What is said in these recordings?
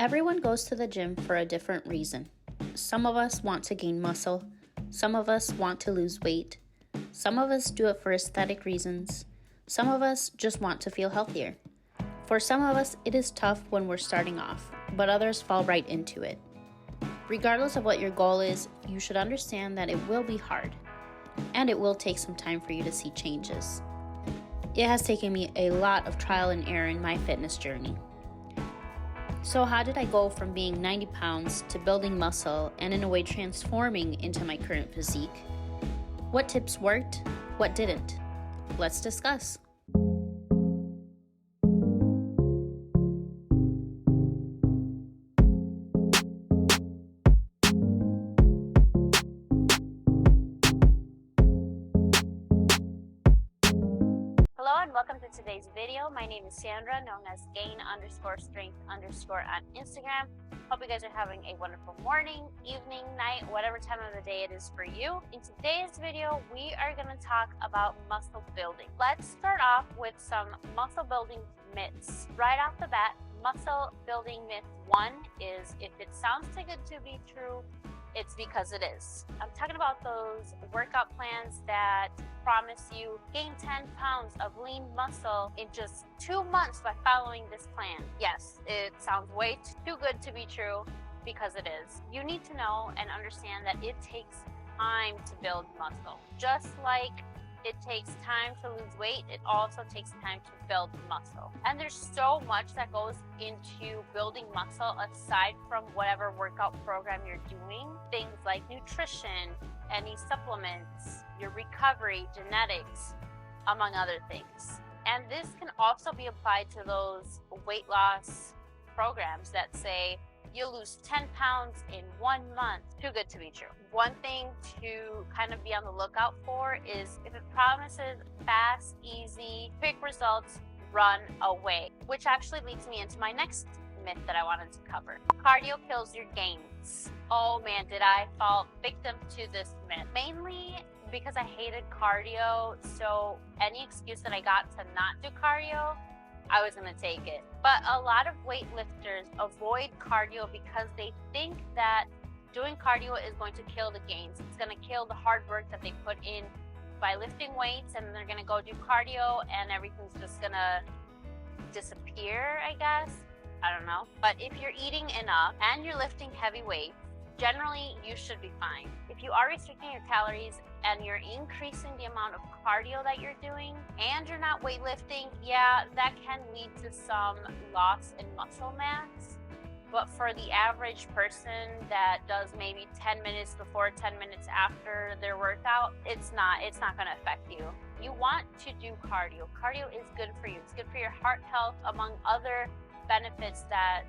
Everyone goes to the gym for a different reason. Some of us want to gain muscle, some of us want to lose weight, some of us do it for aesthetic reasons, some of us just want to feel healthier. For some of us, it is tough when we're starting off, but others fall right into it. Regardless of what your goal is, you should understand that it will be hard, and it will take some time for you to see changes. It has taken me a lot of trial and error in my fitness journey. So how did I go from being 90 pounds to building muscle and in a way transforming into my current physique? What tips worked? What didn't? Let's discuss. Hello and welcome to today's video. My name is Sandra, known as gain_strength_ on Instagram. Hope you guys are having a wonderful morning, evening, night, whatever time of the day it is for you. In today's video, we are going to talk about muscle building. Let's start off with some muscle building myths. Right off the bat, muscle building myth 1 is if it sounds too good to be true, it's because it is. I'm talking about those workout plans that promise you gain 10 pounds of lean muscle in just 2 months by following this plan. Yes, it sounds way too good to be true because it is. You need to know and understand that it takes time to build muscle. Just like it takes time to lose weight, it also takes time to build muscle. And there's so much that goes into building muscle aside from whatever workout program you're doing. Things like nutrition, any supplements, your recovery, genetics, among other things. And this can also be applied to those weight loss programs that say you lose 10 pounds in 1 month. Too good to be true. One thing to kind of be on the lookout for is if it promises fast, easy, quick results, run away. Which actually leads me into my next myth that I wanted to cover. Cardio kills your gains. Oh man, did I fall victim to this myth. Mainly because I hated cardio, so any excuse that I got to not do cardio, I was going to take it. But a lot of weightlifters avoid cardio because they think that doing cardio is going to kill the gains. It's going to kill the hard work that they put in by lifting weights, and they're going to go do cardio and everything's just going to disappear, I guess. I don't know. But if you're eating enough and you're lifting heavy weights, generally you should be fine. If you are restricting your calories and you're increasing the amount of cardio that you're doing and you're not weightlifting, yeah, that can lead to some loss in muscle mass. But for the average person that does maybe 10 minutes before, 10 minutes after their workout, it's not going to affect you. You want to do cardio. Cardio is good for you. It's good for your heart health, among other benefits that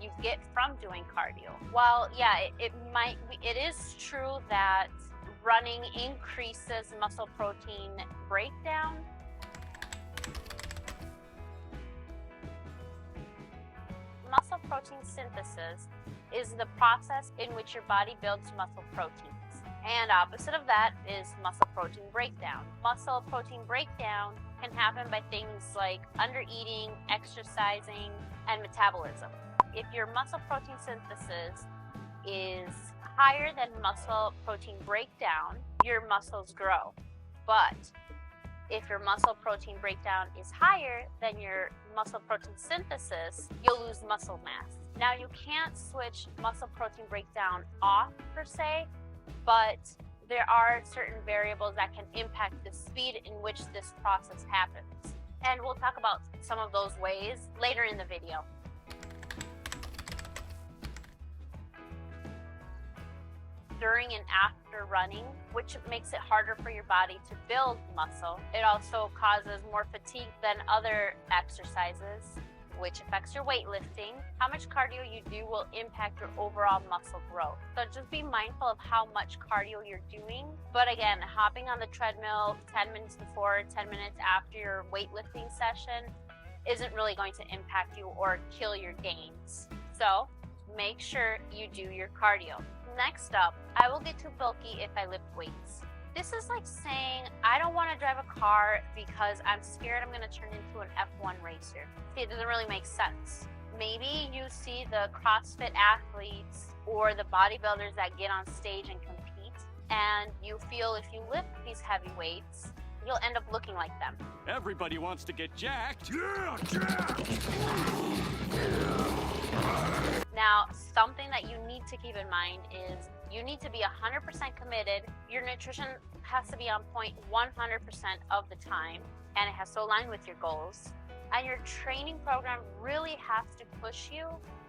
you get from doing cardio. While yeah, it is true that running increases muscle protein breakdown. Muscle protein synthesis is the process in which your body builds muscle proteins. And opposite of that is muscle protein breakdown. Muscle protein breakdown can happen by things like undereating, exercising, and metabolism. If your muscle protein synthesis is higher than muscle protein breakdown, your muscles grow. But if your muscle protein breakdown is higher than your muscle protein synthesis, you'll lose muscle mass. Now, you can't switch muscle protein breakdown off per se, but there are certain variables that can impact the speed in which this process happens. And we'll talk about some of those ways later in the video. During and after running, which makes it harder for your body to build muscle. It also causes more fatigue than other exercises, which affects your weightlifting. How much cardio you do will impact your overall muscle growth. So just be mindful of how much cardio you're doing. But again, hopping on the treadmill 10 minutes before, 10 minutes after your weightlifting session isn't really going to impact you or kill your gains. So make sure you do your cardio. Next up, I will get too bulky if I lift weights. This is like saying, I don't want to drive a car because I'm scared I'm going to turn into an F1 racer. See, it doesn't really make sense. Maybe you see the CrossFit athletes or the bodybuilders that get on stage and compete, and you feel if you lift these heavy weights, you'll end up looking like them. Everybody wants to get jacked. Yeah, jacked! Now, something that you need to keep in mind is you need to be 100% committed. Your nutrition has to be on point 100% of the time, and it has to align with your goals. And your training program really has to push you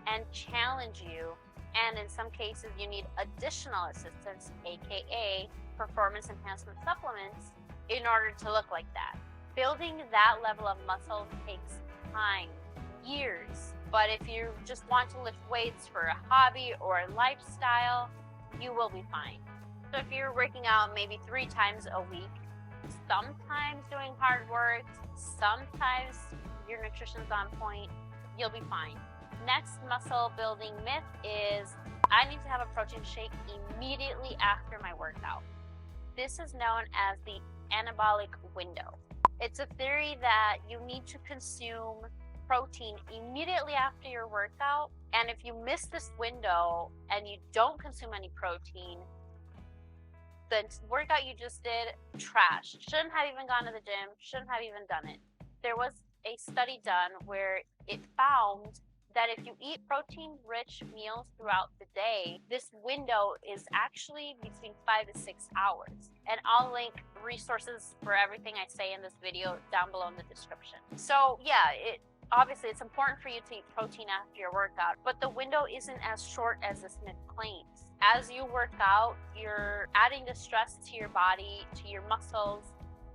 and challenge you. And in some cases, you need additional assistance, aka performance enhancement supplements, in order to look like that. Building that level of muscle takes time, years. But if you just want to lift weights for a hobby or a lifestyle, you will be fine. So if you're working out maybe 3 times a week, sometimes doing hard work, sometimes your nutrition's on point, you'll be fine. Next muscle building myth is I need to have a protein shake immediately after my workout. This is known as the anabolic window. It's a theory that you need to consume protein immediately after your workout, and if you miss this window and you don't consume any protein, the workout you just did, trash. Shouldn't have even gone to the gym, shouldn't have even done it. There was a study done where it found that if you eat protein-rich meals throughout the day, this window is actually between 5 to 6 hours. And I'll link resources for everything I say in this video down below in the description. So yeah, obviously it's important for you to eat protein after your workout, but the window isn't as short as this myth claims. As you work out, you're adding the stress to your body, to your muscles,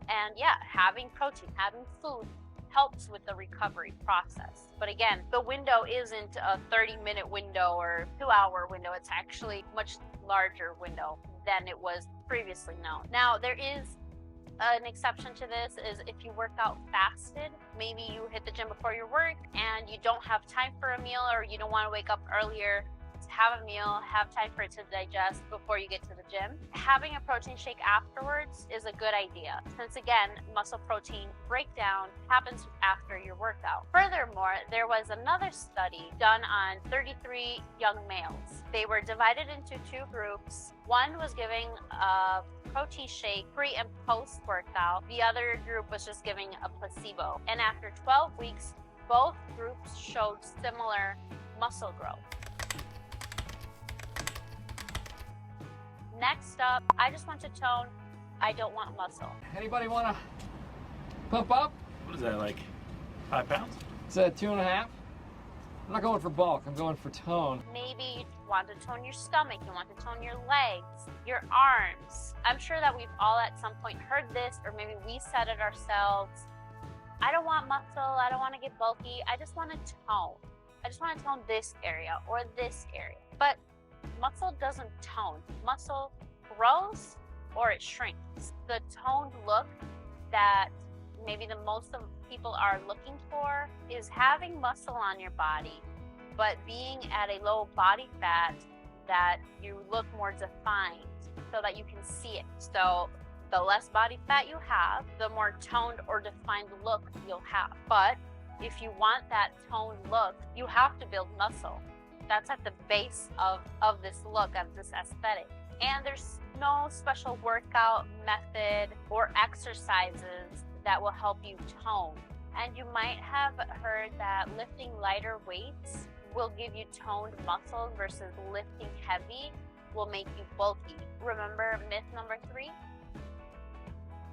and yeah, having protein, having food helps with the recovery process. But again, the window isn't a 30-minute window or 2-hour window. It's actually a much larger window than it was previously known. Now, there is an exception to this is if you work out fasted, maybe you hit the gym before your work and you don't have time for a meal, or you don't want to wake up earlier to have a meal, have time for it to digest before you get to the gym. Having a protein shake afterwards is a good idea, since again, muscle protein breakdown happens after your workout. Furthermore, there was another study done on 33 young males. They were divided into 2 groups. One was giving a protein shake pre and post workout. The other group was just giving a placebo. And after 12 weeks, both groups showed similar muscle growth. Next up, I just want to tone, I don't want muscle. Anybody want to pump up? What is that, like 5 pounds? It's a 2.5. I'm not going for bulk, I'm going for tone. Maybe you want to tone your stomach, you want to tone your legs, your arms. I'm sure that we've all at some point heard this, or maybe we said it ourselves. I don't want muscle, I don't want to get bulky, I just want to tone. I just want to tone this area or this area. But muscle doesn't tone. Muscle grows or it shrinks. The toned look that maybe the most of people are looking for is having muscle on your body, but being at a low body fat that you look more defined so that you can see it. So the less body fat you have, the more toned or defined look you'll have. But if you want that toned look, you have to build muscle. That's at the base of this look, of this aesthetic. And there's no special workout method or exercises that will help you tone. And you might have heard that lifting lighter weights will give you toned muscle versus lifting heavy will make you bulky. Remember myth number 3?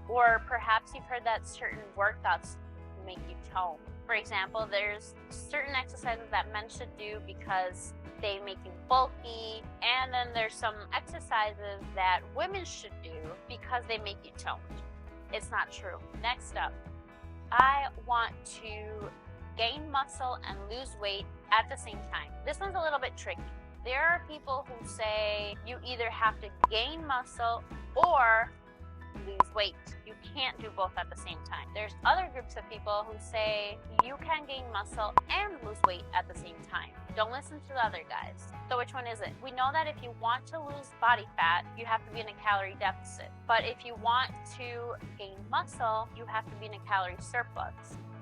Or perhaps you've heard that certain workouts make you tone. For example, there's certain exercises that men should do because they make you bulky, and then there's some exercises that women should do because they make you toned. It's not true. Next up, I want to gain muscle and lose weight at the same time. This one's a little bit tricky. There are people who say you either have to gain muscle or lose weight. You can't do both at the same time. There's other groups of people who say you can gain muscle and lose weight at the same time. Don't listen to the other guys. So which one is it? We know that if you want to lose body fat, you have to be in a calorie deficit. But if you want to gain muscle, you have to be in a calorie surplus.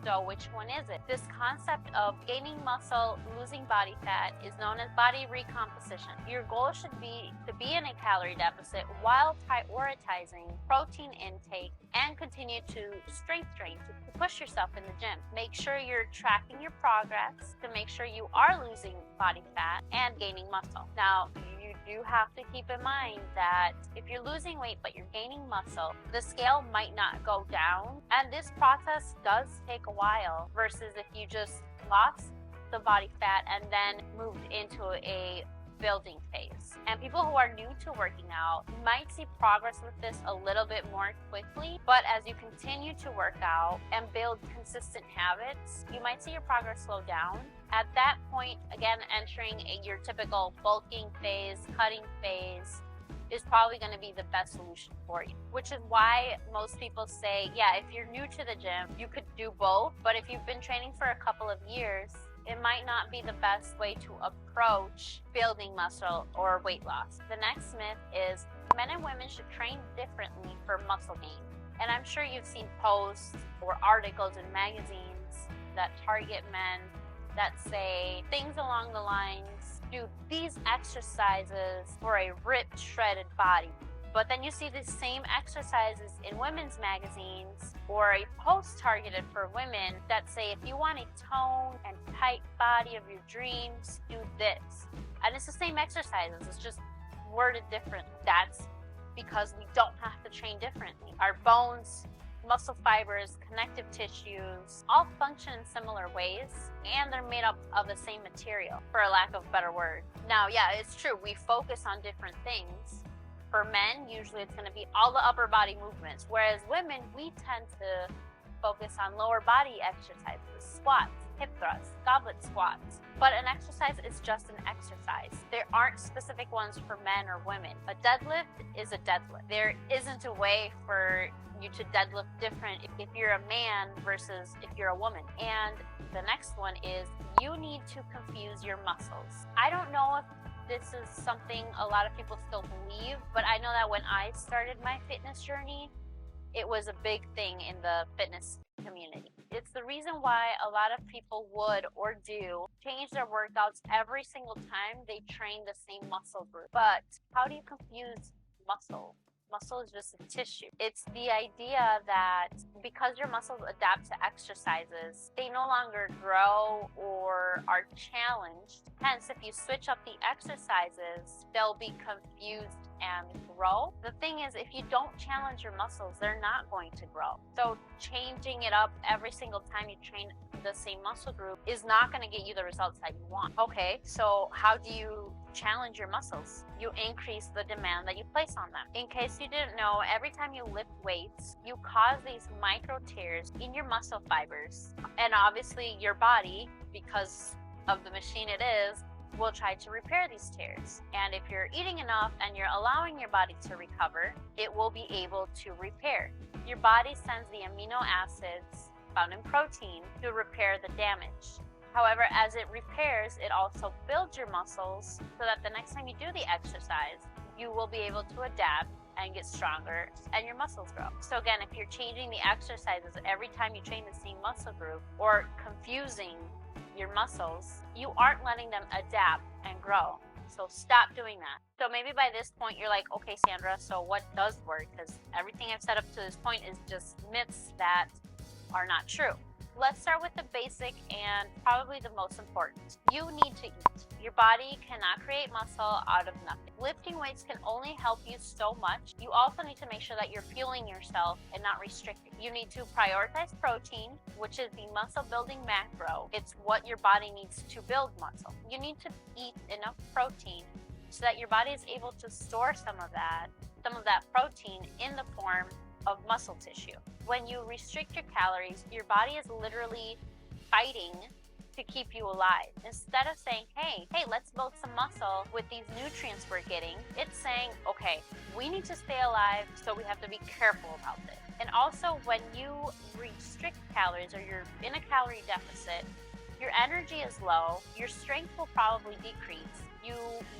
So which one is it? This concept of gaining muscle, losing body fat is known as body recomposition. Your goal should be to be in a calorie deficit while prioritizing protein intake and continue to strength train, to push yourself in the gym. Make sure you're tracking your progress to make sure you are losing body fat and gaining muscle. Now, you do have to keep in mind that if you're losing weight but you're gaining muscle, the scale might not go down, and this process does take a while versus if you just lost the body fat and then moved into a building phase. And people who are new to working out might see progress with this a little bit more quickly, but as you continue to work out and build consistent habits, you might see your progress slow down. At that point, again, entering your typical bulking phase, cutting phase, is probably going to be the best solution for you, which is why most people say, yeah, if you're new to the gym, you could do both, but if you've been training for a couple of years, it might not be the best way to approach building muscle or weight loss. The next myth is men and women should train differently for muscle gain. And I'm sure you've seen posts or articles in magazines that target men that say things along the lines, do these exercises for a ripped, shredded body. But then you see the same exercises in women's magazines or a post targeted for women that say, if you want a toned and tight body of your dreams, do this. And it's the same exercises, it's just worded differently. That's because we don't have to train differently. Our bones, muscle fibers, connective tissues, all function in similar ways, and they're made up of the same material, for a lack of a better word. Now, yeah, it's true, we focus on different things. For men, usually it's going to be all the upper body movements, whereas women, we tend to focus on lower body exercises, squats, hip thrusts, goblet squats. But an exercise is just an exercise. There aren't specific ones for men or women. A deadlift is a deadlift. There isn't a way for you to deadlift different if you're a man versus if you're a woman. And the next one is you need to confuse your muscles. I don't know if this is something a lot of people still believe, but I know that when I started my fitness journey, it was a big thing in the fitness community. It's the reason why a lot of people would or do change their workouts every single time they train the same muscle group. But how do you confuse muscle? Muscle is just a tissue. It's the idea that because your muscles adapt to exercises, they no longer grow or are challenged. Hence, if you switch up the exercises, they'll be confused and grow. The thing is, if you don't challenge your muscles, they're not going to grow. So changing it up every single time you train the same muscle group is not going to get you the results that you want. Okay, so how do you challenge your muscles? You increase the demand that you place on them. In case you didn't know, every time you lift weights, you cause these micro tears in your muscle fibers. And obviously your body, because of the machine it is, will try to repair these tears. And if you're eating enough and you're allowing your body to recover, it will be able to repair. Your body sends the amino acids found in protein to repair the damage. However, as it repairs, it also builds your muscles so that the next time you do the exercise, you will be able to adapt and get stronger and your muscles grow. So again, if you're changing the exercises every time you train the same muscle group or confusing your muscles, you aren't letting them adapt and grow. So stop doing that. So maybe by this point you're like, okay, Sandra, so what does work? Because everything I've said up to this point is just myths that are not true. Let's start with the basic and probably the most important. You need to eat. Your body cannot create muscle out of nothing. Lifting weights can only help you so much. You also need to make sure that you're fueling yourself and not restricting. You need to prioritize protein, which is the muscle building macro. It's what your body needs to build muscle. You need to eat enough protein so that your body is able to store some of that protein in the form of muscle tissue. When you restrict your calories, your body is literally fighting to keep you alive. Instead of saying, hey, let's build some muscle with these nutrients we're getting, it's saying, okay, we need to stay alive, so we have to be careful about this. And also, when you restrict calories or you're in a calorie deficit, your energy is low, your strength will probably decrease, you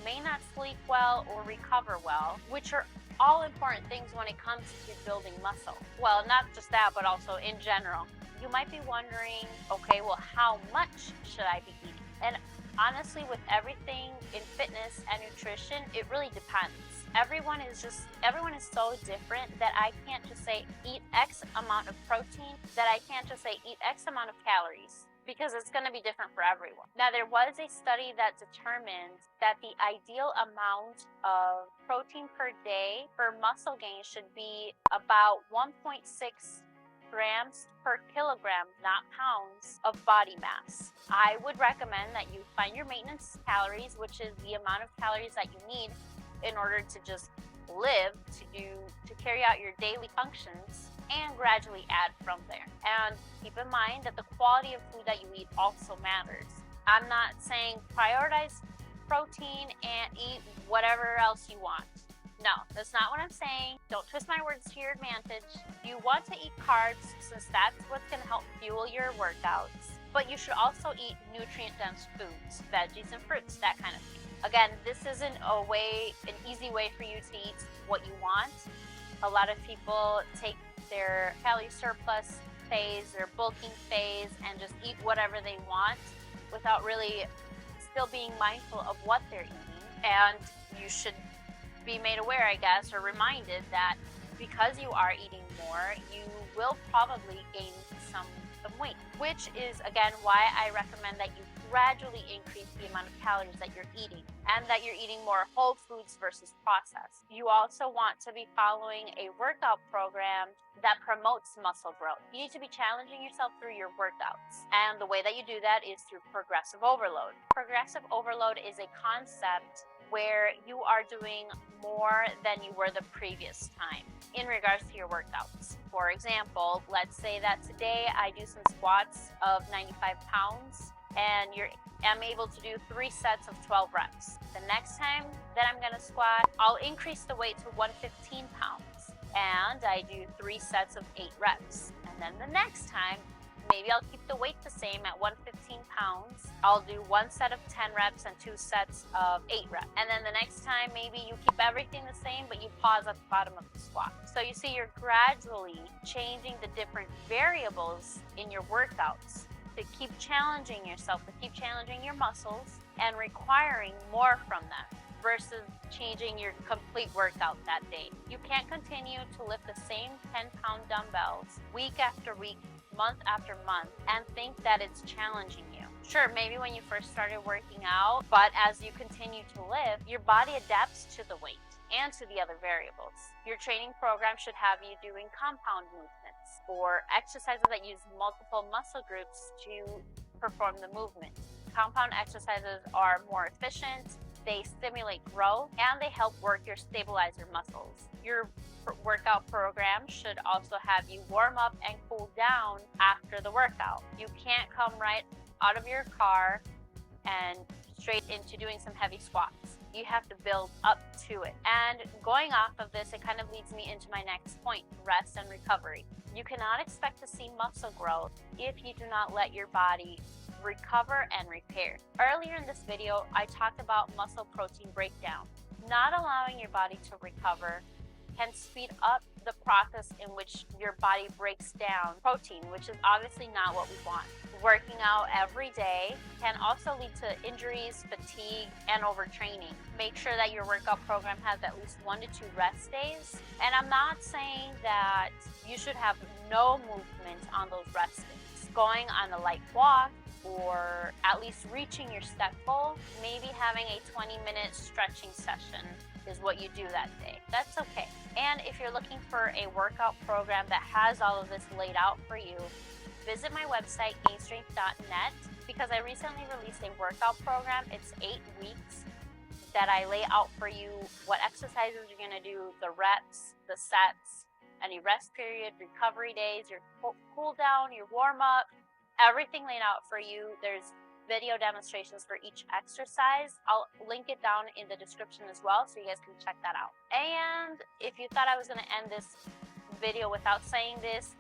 may not sleep well or recover well, which are all important things when it comes to building muscle. Well, not just that, but also in general. You might be wondering, okay, well, how much should I be eating? And honestly, with everything in fitness and nutrition, it really depends. Everyone is so different that I can't just say eat X amount of protein, that I can't just say eat X amount of calories, because it's going to be different for everyone. Now, there was a study that determined that the ideal amount of protein per day for muscle gain should be about 1.6 grams per kilogram, not pounds, of body mass. I would recommend that you find your maintenance calories, which is the amount of calories that you need in order to just live, to carry out your daily functions, and gradually add from there. And keep in mind that the quality of food that you eat also matters. I'm not saying prioritize protein and eat whatever else you want. No, that's not what I'm saying. Don't twist my words to your advantage. You want to eat carbs since that's what's going to help fuel your workouts, but you should also eat nutrient-dense foods, veggies and fruits, that kind of thing. Again, this isn't an easy way for you to eat what you want. A lot of people take their calorie surplus phase, their bulking phase, and just eat whatever they want without really still being mindful of what they're eating. And you should be made aware, I guess, or reminded that because you are eating more, you will probably gain some weight, which is, again, why I recommend that you gradually increase the amount of calories that you're eating, and that you're eating more whole foods versus processed. You also want to be following a workout program that promotes muscle growth. You need to be challenging yourself through your workouts, and the way that you do that is through progressive overload. Progressive overload is a concept where you are doing more than you were the previous time in regards to your workouts. For example, let's say that today I do some squats of 95 pounds and I'm able to do 3 sets of 12 reps. The next time that I'm gonna squat, I'll increase the weight to 115 pounds and I do 3 sets of 8 reps. And then the next time, maybe I'll keep the weight the same at 115 pounds. I'll do 1 set of 10 reps and 2 sets of 8 reps. And then the next time, maybe you keep everything the same, but you pause at the bottom of the squat. So you see, you're gradually changing the different variables in your workouts to keep challenging yourself, to keep challenging your muscles and requiring more from them versus changing your complete workout that day. You can't continue to lift the same 10-pound dumbbells week after week, month after month, and think that it's challenging you. Sure, maybe when you first started working out, but as you continue to live, your body adapts to the weight and to the other variables. Your training program should have you doing compound movements or exercises that use multiple muscle groups to perform the movement. Compound exercises are more efficient, they stimulate growth, and they help work your stabilizer muscles. Your workout program should also have you warm up and cool down after the workout. You can't come right out of your car and straight into doing some heavy squats. You have to build up to it. And going off of this, it kind of leads me into my next point, rest and recovery. You cannot expect to see muscle growth if you do not let your body recover and repair. Earlier in this video, I talked about muscle protein breakdown. Not allowing your body to recover can speed up the process in which your body breaks down protein, which is obviously not what we want. Working out every day can also lead to injuries, fatigue, and overtraining. Make sure that your workout program has at least 1 to 2 rest days. And I'm not saying that you should have no movement on those rest days. Going on a light walk, or at least reaching your step goal, maybe having a 20-minute stretching session is what you do that day. That's okay. And if you're looking for a workout program that has all of this laid out for you, visit my website, gainstrength.net, because I recently released a workout program. It's 8 weeks that I lay out for you what exercises you're gonna do, the reps, the sets, any rest period, recovery days, your cool down, your warm up, everything laid out for you. There's video demonstrations for each exercise. I'll link it down in the description as well, so you guys can check that out. And if you thought I was going to end this video without saying this,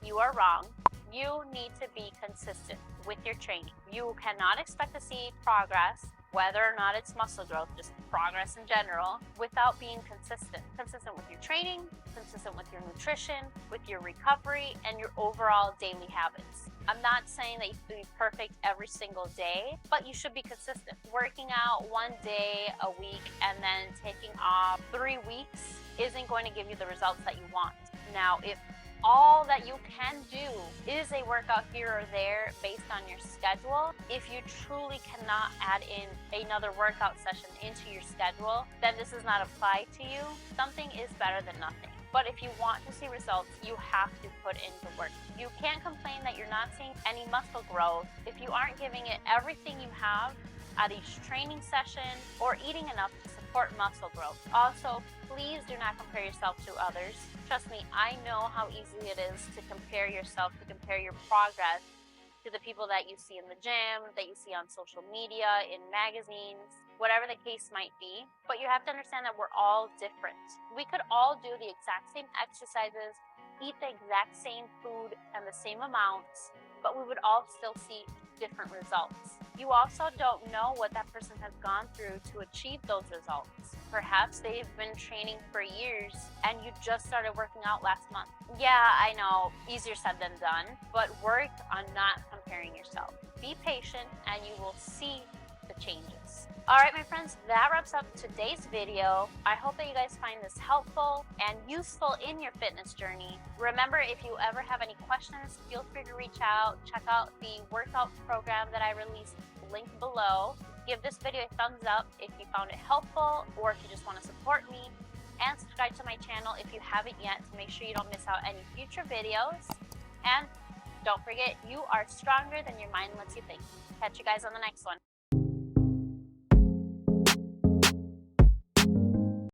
you are wrong. You need to be consistent with your training. You cannot expect to see progress, whether or not it's muscle growth, just progress in general, without being consistent. Consistent with your training, consistent with your nutrition, with your recovery, and your overall daily habits. I'm not saying that you have to be perfect every single day, but you should be consistent. Working out one day a week and then taking off 3 weeks isn't going to give you the results that you want. Now, if all that you can do is a workout here or there based on your schedule, if you truly cannot add in another workout session into your schedule, then this does not apply to you. Something is better than nothing. But if you want to see results, you have to put in the work. You can't complain that you're not seeing any muscle growth if you aren't giving it everything you have at each training session or eating enough to support muscle growth. Also, please do not compare yourself to others. Trust me, I know how easy it is to compare yourself, to compare your progress to the people that you see in the gym, that you see on social media, in magazines, whatever the case might be. But you have to understand that we're all different. We could all do the exact same exercises, eat the exact same food and the same amounts, but we would all still see different results. You also don't know what that person has gone through to achieve those results. Perhaps they've been training for years and you just started working out last month. Yeah, I know, easier said than done, but work on not comparing yourself. Be patient and you will see the changes. All right, my friends, that wraps up today's video. I hope that you guys find this helpful and useful in your fitness journey. Remember, if you ever have any questions, feel free to reach out. Check out the workout program that I released, link below. Give this video a thumbs up if you found it helpful or if you just want to support me. And subscribe to my channel if you haven't yet to make sure you don't miss out any future videos. And don't forget, you are stronger than your mind lets you think. Catch you guys on the next one.